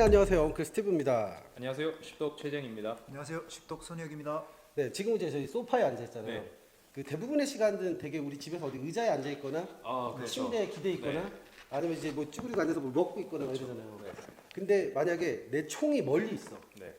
안녕하세요. 엉클 스티브입니다. 안녕하세요. 십독 최정입니다. 안녕하세요. 십독 손혁입니다. 네, 지금 이제 저희 소파에 앉아 있잖아요. 네. 그 대부분의 시간들은 되게 우리 집에서 어디 의자에 앉아 있거나 그렇죠. 침대에 기대 있거나 네. 아니면 이제 뭐 쭈그리고 앉아서 뭘 먹고 있거나 막 이러잖아요. 네. 근데 만약에 내 총이 멀리 있어. 네.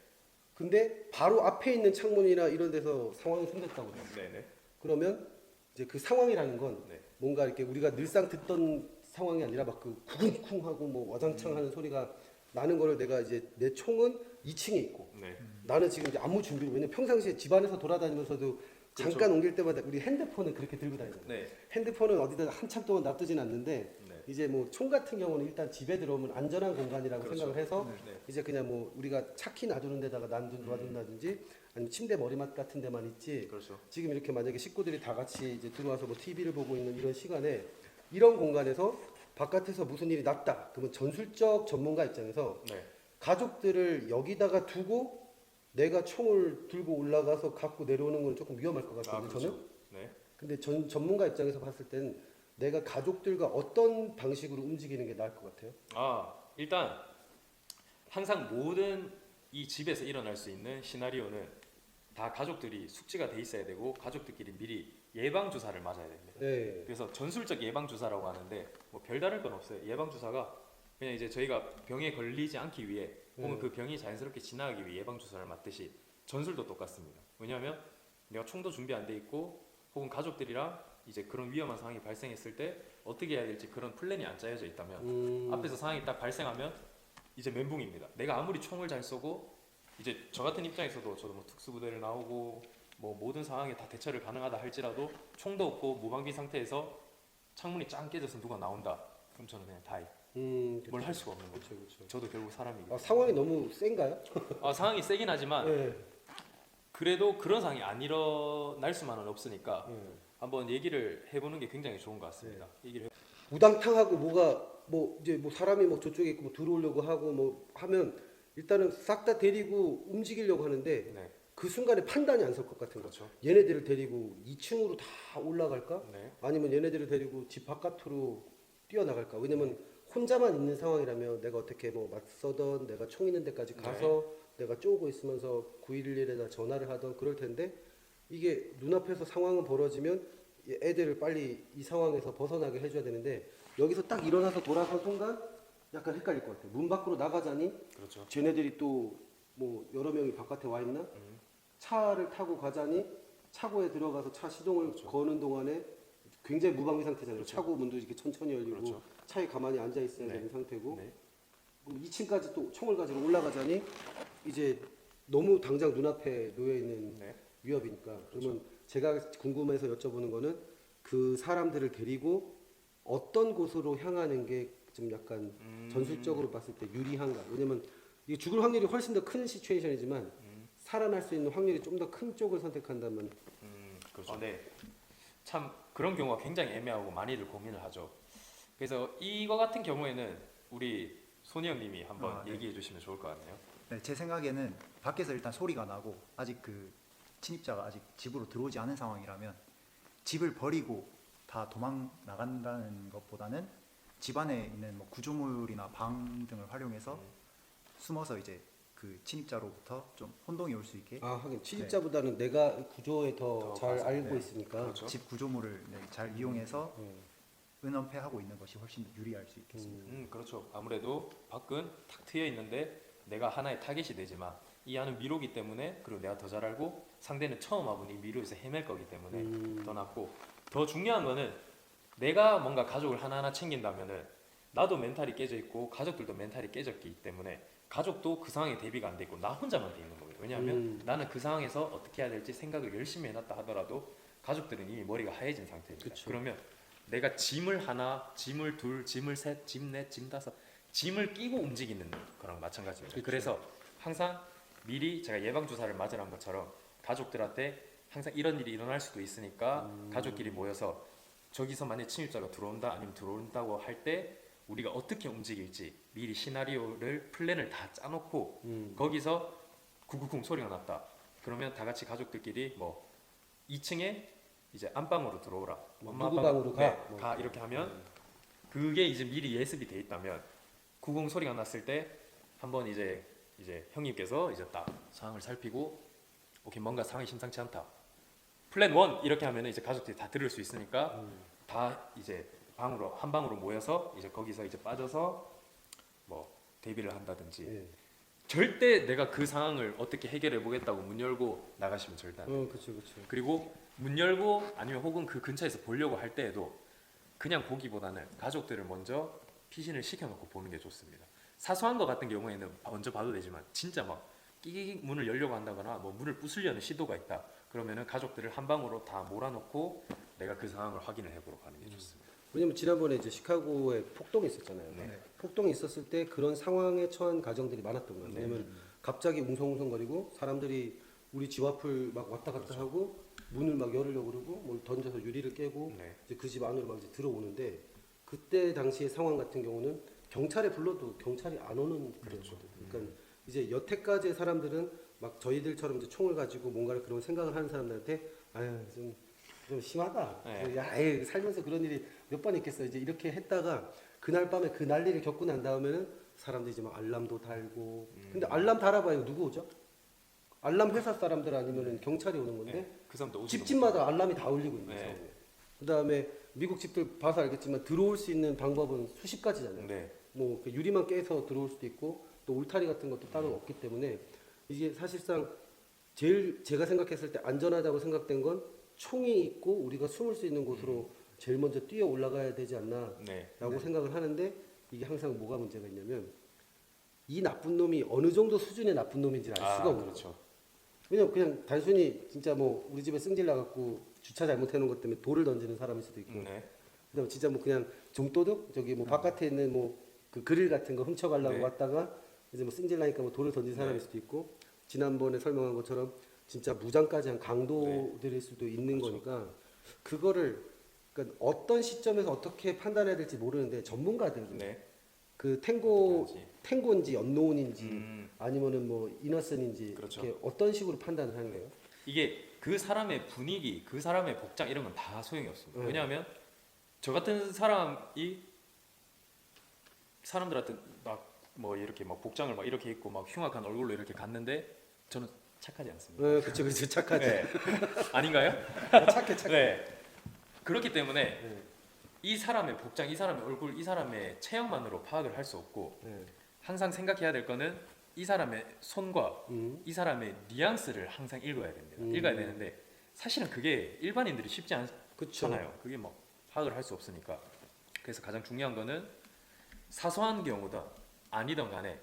근데 바로 앞에 있는 창문이나 이런 데서 상황이 생겼다고 해요. 네네. 그러면 이제 그 상황이라는 건 네. 뭔가 이렇게 우리가 늘상 듣던 상황이 아니라 막 그 구궁쿵 하고 뭐 와장창 하는 소리가 나는 거를 내가 이제 내 총은 2층에 있고 네. 나는 지금 이제 아무 준비를 왜냐면 평상시에 집안에서 돌아다니면서도 잠깐 옮길 때마다 우리 핸드폰은 그렇게 들고 다니잖아요. 네. 핸드폰은 어디다 한참 동안 놔두진 않는데 네. 이제 뭐 총 같은 경우는 일단 집에 들어오면 안전한 공간이라고 그렇죠. 생각을 해서 네. 이제 그냥 뭐 우리가 차키 놔두는 데다가 놔둔다든지 아니면 침대 머리맡 같은 데만 있지. 그렇죠. 지금 이렇게 만약에 식구들이 다 같이 이제 들어와서 뭐 TV를 보고 있는 이런 시간에 이런 공간에서 바깥에서 무슨 일이 났다. 그러면 전술적 전문가 입장에서 네. 가족들을 여기다가 두고 내가 총을 들고 올라가서 갖고 내려오는 건 조금 위험할 것 같거든요. 그렇죠. 저는. 네. 근데 전문가 입장에서 봤을 땐 내가 가족들과 어떤 방식으로 움직이는 게 나을 것 같아요? 일단 항상 모든 이 집에서 일어날 수 있는 시나리오는 다 가족들이 숙지가 돼 있어야 되고 가족들끼리 미리 예방 주사를 맞아야 됩니다. 네. 그래서 전술적 예방 주사라고 하는데 뭐 별다를 건 없어요. 예방 주사가 그냥 이제 저희가 병에 걸리지 않기 위해 혹은 그 병이 자연스럽게 지나가기 위해 예방 주사를 맞듯이 전술도 똑같습니다. 왜냐하면 내가 총도 준비 안 돼 있고 혹은 가족들이랑 이제 그런 위험한 상황이 발생했을 때 어떻게 해야 될지 그런 플랜이 안 짜여져 있다면 앞에서 상황이 딱 발생하면 이제 멘붕입니다. 내가 아무리 총을 잘 쏘고 이제 저 같은 입장에서도 저도 뭐 특수부대를 나오고 뭐 모든 상황에 다 대처를 가능하다 할지라도 총도 없고 무방비 상태에서 창문이 짱 깨져서 누가 나온다. 그럼 저는 그냥 다이. 뭘 할 수가 없는 거죠. 그렇죠. 저도 결국 사람이고. 상황이 너무 센가요? 상황이 세긴 하지만 네. 그래도 그런 상황이 안 일어날 수만은 없으니까 네. 한번 얘기를 해보는 게 굉장히 좋은 것 같습니다. 얘기를 우당탕하고 뭐가 뭐 이제 뭐 사람이 뭐 저쪽에 있고 뭐 들어오려고 하고 뭐 하면 일단은 싹 다 데리고 움직이려고 하는데 네. 그 순간에 판단이 안 설 것 같은 거. 그렇죠. 얘네들을 데리고 2층으로 다 올라갈까? 네. 아니면 얘네들을 데리고 집 바깥으로 뛰어나갈까? 왜냐면 혼자만 있는 상황이라면 내가 어떻게 뭐 맞서던 내가 총 있는 데까지 가서 내가 쪼고 있으면서 911에다 전화를 하던 그럴 텐데 이게 눈앞에서 상황은 벌어지면 애들을 빨리 이 상황에서 벗어나게 해줘야 되는데 여기서 딱 일어나서 돌아선 순간 약간 헷갈릴 것 같아요. 문 밖으로 나가자니 그렇죠. 쟤네들이 또 뭐 여러 명이 바깥에 와 있나? 차를 타고 가자니 차고에 들어가서 차 시동을 거는 동안에 굉장히 무방비 상태잖아요. 그렇죠. 차고 문도 이렇게 천천히 열리고 그렇죠. 차에 가만히 앉아 있어야 네. 되는 상태고 네. 2층까지 또 총을 가지고 올라가자니 이제 너무 당장 눈앞에 놓여 있는 네. 위협이니까 그렇죠. 그러면 제가 궁금해서 여쭤보는 거는 그 사람들을 데리고 어떤 곳으로 향하는 게 좀 약간 전술적으로 봤을 때 유리한가? 왜냐면 이게 죽을 확률이 훨씬 더 큰 시츄에이션이지만 살아날 수 있는 확률이 좀 더 큰 쪽을 선택한다면 그렇죠. 네. 참 그런 경우가 굉장히 애매하고 많이들 고민을 하죠. 그래서 이거 같은 경우에는 우리 손희 형님이 한번 네. 얘기해 주시면 좋을 것 같네요. 네, 제 생각에는 밖에서 일단 소리가 나고 아직 그 침입자가 아직 집으로 들어오지 않은 상황이라면 집을 버리고 다 도망 나간다는 것보다는 집 안에 있는 뭐 구조물이나 방 등을 활용해서 숨어서 이제 그 침입자로부터 좀 혼동이 올 수 있게 하긴 침입자보다는 내가 구조에 더 더 잘 가서, 알고 네. 있으니까 그렇죠. 집 구조물을 네, 잘 이용해서 네. 은연패하고 있는 것이 훨씬 더 유리할 수 있겠습니다. 그렇죠. 아무래도 밖은 탁 트여 있는데 내가 하나의 타겟이 되지만 이 안은 미로기 때문에 그리고 내가 더 잘 알고 상대는 처음 와본 이 미로에서 헤맬 거기 때문에 더 낫고 더 중요한 거는 내가 뭔가 가족을 하나하나 챙긴다면은 나도 멘탈이 깨져 있고 가족들도 멘탈이 깨졌기 때문에 가족도 그 상황에 대비가 안 돼 있고 나 혼자만 돼 있는 겁니다. 왜냐하면 나는 그 상황에서 어떻게 해야 될지 생각을 열심히 해놨다 하더라도 가족들은 이미 머리가 하얘진 상태입니다. 그쵸. 그러면 내가 짐을 하나, 짐을 둘, 짐을 셋, 짐 넷, 짐 다섯 짐을 끼고 움직이는 거랑 마찬가지입니다. 그쵸. 그래서 항상 미리 제가 예방 주사를 맞으란 것처럼 가족들한테 항상 이런 일이 일어날 수도 있으니까 가족끼리 모여서 저기서 만약 침입자가 들어온다 아니면 들어온다고 할 때 우리가 어떻게 움직일지 미리 시나리오를 플랜을 다 짜놓고 거기서 구구쿵 소리가 났다. 그러면 다 같이 가족들끼리 뭐 2층에 이제 안방으로 들어오라. 누구 방으로 가? 네, 가 이렇게 하면 그게 이제 미리 예습이 돼 있다면 구공 소리가 났을 때 한번 이제 형님께서 이제 딱 상황을 살피고 오케이 뭔가 상황이 심상치 않다. 플랜 1 이렇게 하면은 이제 가족들이 다 들을 수 있으니까 다 이제 한 방으로 모여서 이제 거기서 이제 빠져서 뭐 대비를 한다든지 예. 절대 내가 그 상황을 어떻게 해결해 보겠다고 문 열고 나가시면 절대 안 돼요. 그렇죠, 그렇죠. 그리고 문 열고 아니면 혹은 그 근처에서 보려고 할 때에도 그냥 보기보다는 가족들을 먼저 피신을 시켜놓고 보는 게 좋습니다. 사소한 거 같은 경우에는 먼저 봐도 되지만 진짜 막 끼익 문을 열려고 한다거나 뭐 문을 부수려는 시도가 있다. 그러면은 가족들을 한 방으로 다 몰아놓고 내가 그 상황을 확인을 해보러 가는 게 좋습니다. 왜냐면 지난번에 이제 시카고에 폭동이 있었잖아요. 네. 폭동이 있었을 때 그런 상황에 처한 가정들이 많았던 거예요. 네. 왜냐면 갑자기 웅성웅성거리고 사람들이 우리 집 앞을 막 왔다 갔다 그렇죠. 하고 문을 막 열으려고 그러고 뭘 던져서 유리를 깨고 네. 이제 그 집 안으로 막 이제 들어오는데 그때 당시의 상황 같은 경우는 경찰에 불러도 경찰이 안 오는 그렇죠. 그랬거든요. 그러니까 이제 여태까지의 사람들은 막 저희들처럼 이제 총을 가지고 뭔가를 그런 생각을 하는 사람들한테 아유 좀 심하다. 네. 야, 에이, 살면서 그런 일이 몇 번 있겠어. 이제 이렇게 했다가 그날 밤에 그 난리를 겪고 난 다음에는 사람들이 이제 막 알람도 달고. 근데 알람 달아봐야 이거 누구 오죠? 알람 회사 사람들 아니면은 경찰이 오는 건데 네. 그 사람도 오지도 집집마다 알람이 다 울리고 있는 네. 상황이에요. 그다음에 미국 집들 봐서 알겠지만 들어올 수 있는 방법은 수십 가지잖아요. 네. 뭐그 유리만 깨서 들어올 수도 있고 또 울타리 같은 것도 따로 없기 때문에 이게 사실상 제일 제가 생각했을 때 안전하다고 생각된 건 총이 있고 우리가 숨을 수 있는 곳으로 제일 먼저 뛰어 올라가야 되지 않나라고 네. 생각을 하는데 이게 항상 뭐가 문제가 있냐면 이 나쁜 놈이 어느 정도 수준의 나쁜 놈인지를 알 수가 없는 거예요. 그렇죠. 왜냐면 그냥 단순히 진짜 뭐 우리 집에 승질 나갖고 주차 잘못해 놓은 것 때문에 돌을 던지는 사람일 수도 있고 네. 그다음 진짜 뭐 그냥 좀도둑 저기 뭐 바깥에 있는 뭐 그 그릴 같은 거 훔쳐가려고 네. 왔다가 이제 뭐 승질 나니까 뭐 돌을 던진 사람일 네. 수도 있고 지난번에 설명한 것처럼 진짜 무장까지 한 강도들일 수도 있는 그렇죠. 거니까 그거를 그러니까 어떤 시점에서 어떻게 판단해야 될지 모르는데 전문가들 네. 그 어떻게 탱고인지 언노운인지 음, 아니면은 뭐 이너슨인지 그렇죠. 이렇게 어떤 식으로 판단을 하는 거예요? 이게 그 사람의 분위기, 그 사람의 복장 이런 건 다 소용이 없습니다. 네. 왜냐하면 저 같은 사람이 사람들한테 막 뭐 이렇게 막 복장을 막 이렇게 입고 막 흉악한 얼굴로 이렇게 갔는데 저는 착하지 않습니다. 그렇죠, 그렇죠, 착하지. 네. 아닌가요? 착해, 착해. 네. 그렇기 때문에 네. 이 사람의 복장, 이 사람의 얼굴, 이 사람의 체형만으로 파악을 할 수 없고 네. 항상 생각해야 될 거는 이 사람의 손과 이 사람의 뉘앙스를 항상 읽어야 됩니다. 읽어야 되는데 사실은 그게 일반인들이 쉽지 그쵸. 않잖아요. 그게 막 파악을 할 수 없으니까. 그래서 가장 중요한 거는 사소한 경우든 아니든 간에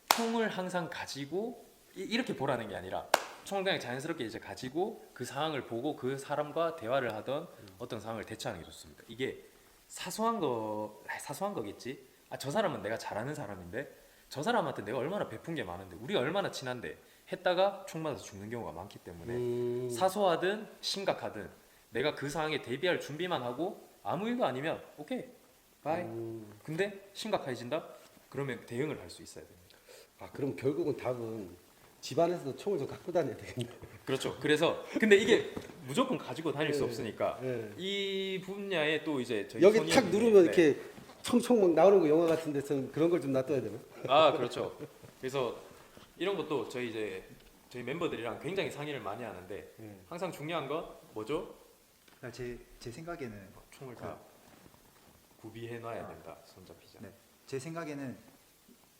총을 항상 가지고 이렇게 보라는 게 아니라 총을 그냥 자연스럽게 이제 가지고 그 상황을 보고 그 사람과 대화를 하던 어떤 상황을 대처하는 게 좋습니다. 이게 사소한 거겠지. 저 사람은 내가 잘 아는 사람인데 저 사람한테 내가 얼마나 베푼 게 많은데 우리가 얼마나 친한데 했다가 총 맞아서 죽는 경우가 많기 때문에 사소하든 심각하든 내가 그 상황에 대비할 준비만 하고 아무 일도 아니면 오케이 바이. 근데 심각해진다? 그러면 대응을 할 수 있어야 됩니다. 그럼 결국은 답은 집안에서도 총을 좀 갖고 다녀야 되겠네. 그렇죠. 그래서 근데 이게 무조건 가지고 다닐 수 네. 없으니까 네. 이 분야에 또 이제 저희 여기 손이 탁 형님이, 누르면 네. 이렇게 총총 막 나오는 거 영화 같은 데서는 그런 걸 좀 놔둬야 되나? 그렇죠. 그래서 이런 것도 저희 멤버들이랑 굉장히 상의를 많이 하는데 네. 항상 중요한 건 뭐죠? 제 생각에는 총을 다 구비해 놔야 된다. 손잡이자. 네, 제 생각에는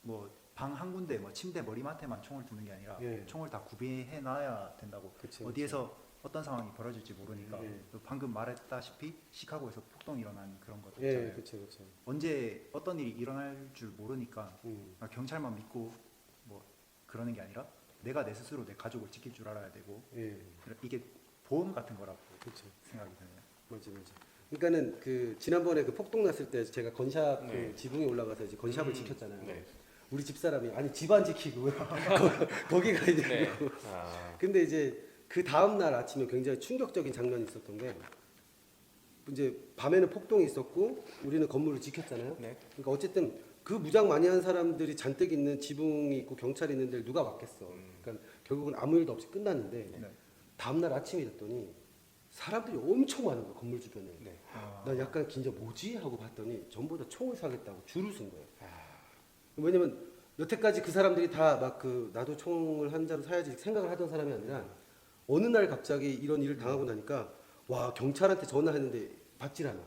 뭐 방 한 군데 뭐 침대 머리맡에만 총을 두는 게 아니라 예. 총을 다 구비해 놔야 된다고. 그치, 어디에서 어떤 상황이 벌어질지 모르니까. 예. 방금 말했다시피 시카고에서 폭동이 일어난 그런 것들 예, 있잖아요. 그렇죠, 그렇죠. 언제 어떤 일이 일어날 줄 모르니까 음. 경찰만 믿고 뭐 그러는 게 아니라 내가 내 스스로 내 가족을 지킬 줄 알아야 되고 예, 이게 보험 같은 거라고 그렇죠. 생각이 드네요. 맞아, 맞아. 그러니까는 그 지난번에 그 폭동 났을 때 제가 건샵 네. 그 지붕에 올라가서 이제 건샵을 지켰잖아요. 네. 우리 집 사람이 아니 집안 지키고 거기가 이제 네. 근데 이제 그 다음 날 아침에 굉장히 충격적인 장면이 있었던 게 이제 밤에는 폭동이 있었고 우리는 건물을 지켰잖아요. 네. 그러니까 어쨌든 그 무장 많이 한 사람들이 잔뜩 있는 지붕이 있고 경찰이 있는 데를 누가 막겠어. 그러니까 결국은 아무 일도 없이 끝났는데 네. 다음 날 아침이 됐더니 사람들이 엄청 많은 거야 건물 주변에. 네. 나 약간 긴장 뭐지 하고 봤더니 전부 다 총을 사겠다고 줄을 쓴 거예요. 왜냐면 여태까지 그 사람들이 다 막 그 나도 총을 한 자로 사야지 생각을 하던 사람이 아니라 어느 날 갑자기 이런 일을 당하고 나니까 와 경찰한테 전화했는데 받질 않아.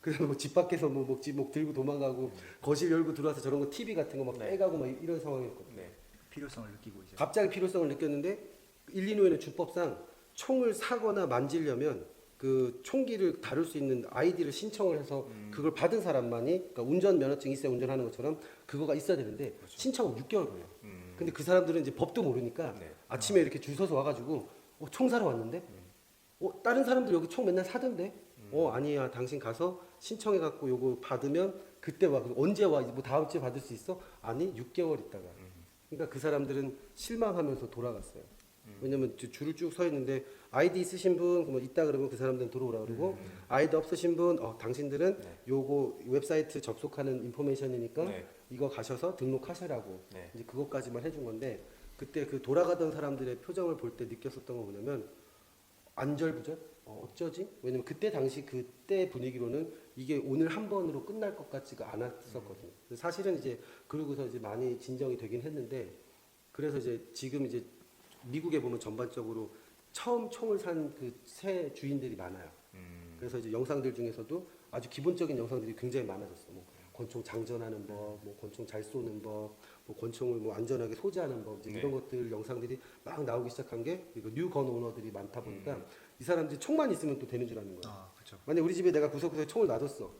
그래서 뭐 집 밖에서 뭐 들고 도망가고 거실 열고 들어와서 저런 거 TV 같은 거 막 네. 빼가고 막 이런 상황이었거든. 네. 필요성을 느끼고 이제 갑자기 필요성을 느꼈는데 일리노이는 주법상 총을 사거나 만지려면 그 총기를 다룰 수 있는 아이디를 신청을 해서 그걸 받은 사람만이 그러니까 운전 면허증 있어야 운전하는 것처럼 그거가 있어야 되는데 신청은 6개월 걸려. 근데 그 사람들은 이제 법도 모르니까 네. 아침에 이렇게 줄 서서 와가지고 총 사러 왔는데 다른 사람들 여기 총 맨날 사던데 아니야 당신 가서 신청해갖고 요거 받으면 그때 와. 그럼 언제 와? 뭐 다음 주에 받을 수 있어? 아니 6개월 있다가. 그러니까 그 사람들은 실망하면서 돌아갔어요. 왜냐면 줄을 쭉 서 있는데 아이디 있으신 분 뭐 있다 그러면 그 사람들은 들어오라 그러고 아이디 없으신 분 당신들은 네. 요거 웹사이트 접속하는 인포메이션이니까 네. 이거 가셔서 등록하시라고 네. 이제 그것까지만 해준 건데 그때 그 돌아가던 사람들의 표정을 볼 때 느꼈었던 건 뭐냐면 안절부절 어쩌지? 왜냐면 그때 당시 그때 분위기로는 이게 오늘 한 번으로 끝날 것 같지가 않았었거든요. 사실은 이제 그러고서 이제 많이 진정이 되긴 했는데 그래서 이제 지금 이제 미국에 보면 전반적으로 처음 총을 산 그 새 주인들이 많아요. 그래서 이제 영상들 중에서도 아주 기본적인 영상들이 굉장히 많아졌어. 뭐 권총 장전하는 법, 뭐 권총 잘 쏘는 법, 뭐 권총을 뭐 안전하게 소지하는 법, 이제 네. 이런 것들 영상들이 막 나오기 시작한 게 그리고 뉴건 오너들이 많다 보니까 이 사람들이 총만 있으면 또 되는 줄 아는 거야. 아 그렇죠. 만약 우리 집에 내가 구석구석에 총을 놔뒀어.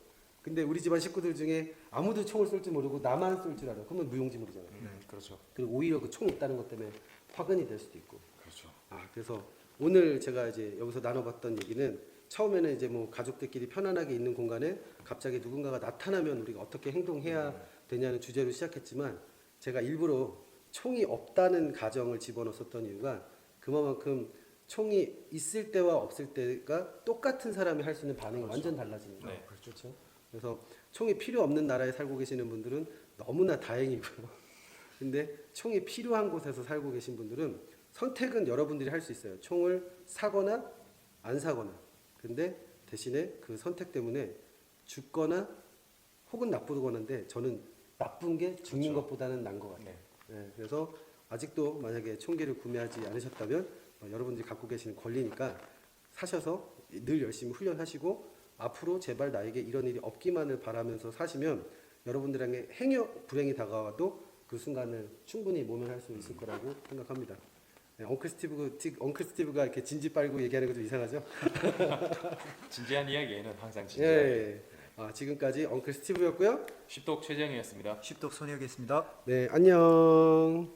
근데 우리 집안 식구들 중에 아무도 총을 쏠 줄 모르고 나만 쏠 줄 알아. 그러면 무용지물이잖아. 그렇죠. 그리고 오히려 그 총 있다는 것 때문에 화근이 될 수도 있고. 그렇죠. 그래서 오늘 제가 이제 여기서 나눠봤던 얘기는 처음에는 이제 뭐 가족들끼리 편안하게 있는 공간에 갑자기 누군가가 나타나면 우리가 어떻게 행동해야 되냐는 주제로 시작했지만 제가 일부러 총이 없다는 가정을 집어넣었던 이유가 그만큼 총이 있을 때와 없을 때가 똑같은 사람이 할 수 있는 반응이 그렇죠. 완전 달라지니까. 네. 그렇죠. 그래서 총이 필요 없는 나라에 살고 계시는 분들은 너무나 다행이고요. 근데 총이 필요한 곳에서 살고 계신 분들은 선택은 여러분들이 할 수 있어요. 총을 사거나 안 사거나. 근데 대신에 그 선택 때문에 죽거나 혹은 나쁘거나인데 저는 나쁜 게 죽는 그렇죠. 것보다는 나은 것 같아요. 네. 네, 그래서 아직도 만약에 총기를 구매하지 않으셨다면 여러분들이 갖고 계시는 권리니까 사셔서 늘 열심히 훈련하시고 앞으로 제발 나에게 이런 일이 없기만을 바라면서 사시면 여러분들에게 행여 불행이 다가와도 그 순간을 충분히 모면할 수 있을 거라고 생각합니다. 네, 엉클 스티브가 이렇게 진지 빨고 얘기하는 거 좀 이상하죠? 진지한 이야기에는 항상 예, 진지하게. 예. 지금까지 엉클 스티브였고요. 쉽독 최정이었습니다. 쉽독 손혁이었습니다. 네, 안녕.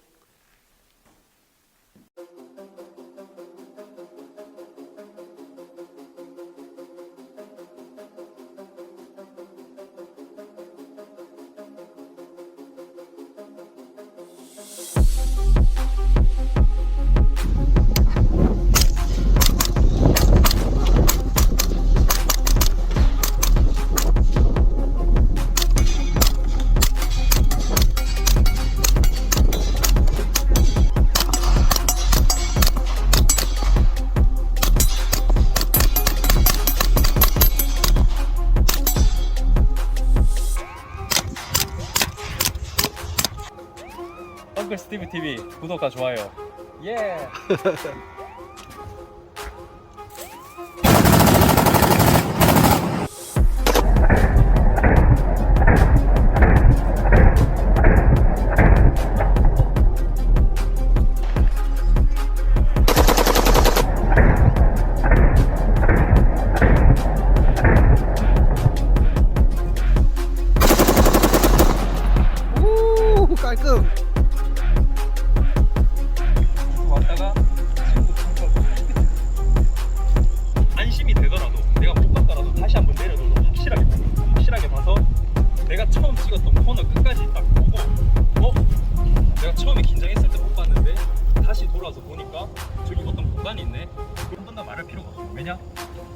엉클 스티브 TV 구독과 좋아요. 예. 오, 깔끔. 왔다가 친구 상처를 안심이 되더라도 내가 못 봤더라도 다시 한번 내려도 확실하게 봐서 내가 처음 찍었던 코너 끝까지 딱 보고 내가 처음에 긴장했을 때 못 봤는데 다시 돌아서 보니까 저기 어떤 공간이 있네. 한 번 더 말할 필요가 없어. 왜냐?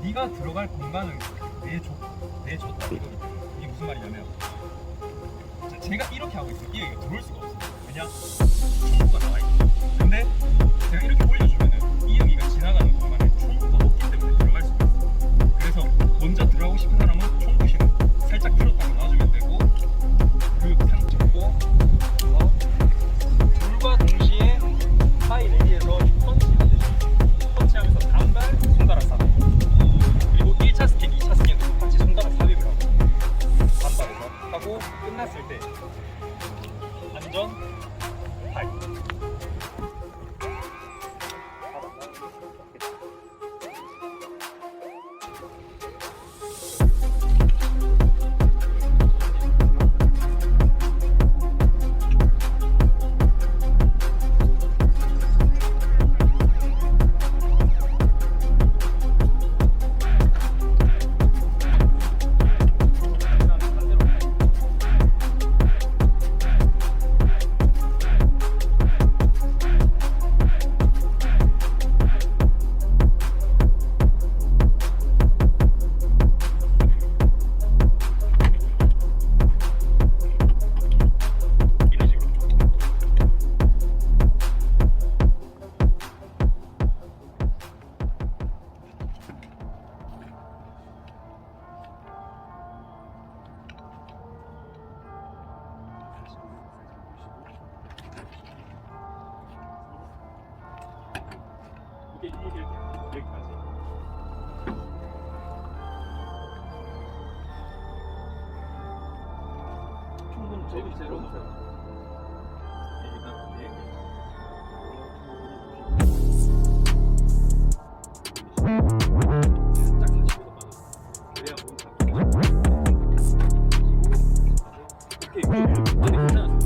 네가 들어갈 공간을 내줬다 이거거든요. 이게 무슨 말이냐면 제가 이렇게 하고 있으면 이 여기가 들어올 수가 없어요. 왜냐? 총구가 나와 있거든요. 근데 제가 이렇게 올려주면은 이 여기가 지나가는 공간에 총구가 없기 때문에 들어갈 수가 있어요. 그래서 먼저 들어가고 싶은 사람은 총구실을 살짝 들었다가 놔주면 되고 그 상 잡고 안전 8. 이런 식으로. 이게 여기까지. 충분 저기 제로 보세요. 일단 살짝 다시도 빠져. 그래야 몸 잡히고. 오케이, 괜찮았어.